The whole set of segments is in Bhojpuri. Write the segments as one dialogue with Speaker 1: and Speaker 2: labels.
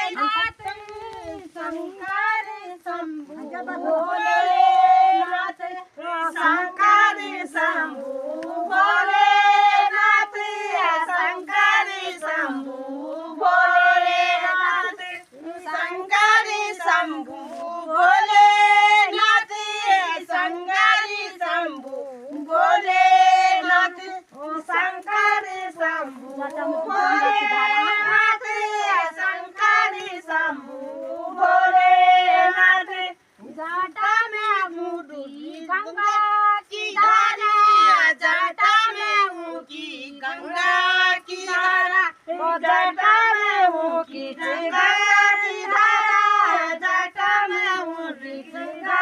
Speaker 1: भोलेनाथ शंकर शंभु भोलेनाथ शंकर शंभु भोलेनाथ शंकर शंभु भोलेनाथ शंकर शंभु भोलेनाथ शंकर शंभु भोलेनाथ शंकर शंभु भोलेनाथ शंकर शंभु भोलेनाथ जटा में मुड़ी गंगा की धारा जटा में मुड़ी गंगा की धारा जटा में मुड़ी गंगा की धारा जटा में मुड़ी गंगा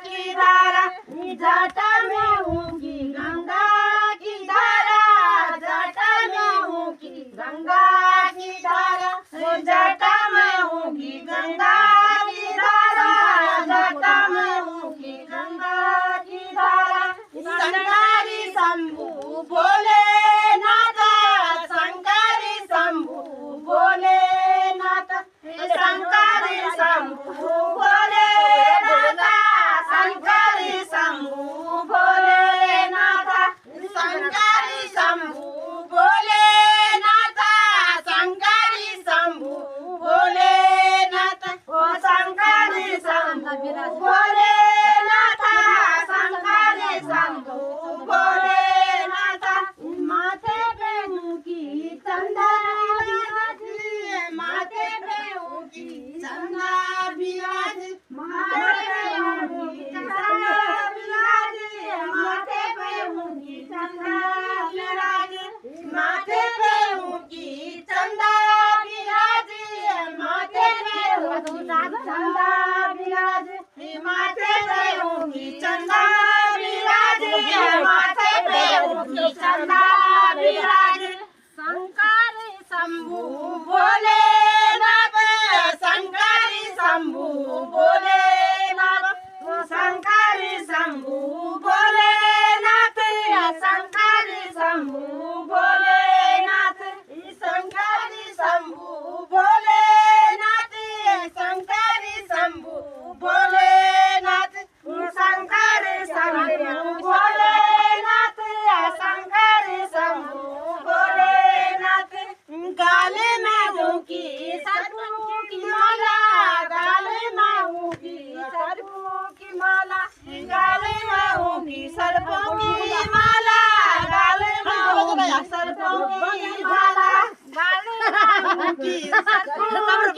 Speaker 1: की धारा जटा में मुड़ी गंगा की धारा जटा में मुड़ी गंगा की धारा जटा में मुड़ी गंगा की धारा जटा में मुड़ी गंगा की धारा शंकरी शंभु भोलेनाथ शंकरी शंभु भोलेनाथ शंकरी शंभु भोलेनाथ शंकरी शंभु भोलेनाथ शंकरी शंभु भोलेनाथ शंकरी शंभु भोलेनाथ शंकरी शंभु भोलेनाथ शंकरी शंभु भोलेनाथ माथे पे मुकी चंदा माथे पे मुकी चंदा विराज माथे पे मुकी चंदा विराज माथे पे मुकी चंदा विराज माथे पे मुकी चंदा विराज माथे पे मुकी चंदा विराज माथे पे मुकी चंदा विराज माथे पे मुकी चंदा विराज शंकर शंभु भोलेनाथ शंकर शंभु भोलेनाथ शंकर शंभु भोलेनाथ शंकर शंभु भोलेनाथ शंकर शंभु भोलेनाथ शंकर शंभु भोलेनाथ शंकर शंभु भोलेनाथ शंकर शंभु भोलेनाथ गाले में मुकी सर्पों की माला गाले में मुकी सर्पों की माला गाले में मुकी सर्पों की माला गाले में मुकी सर्पों की माला गाले में मुकी सर्पों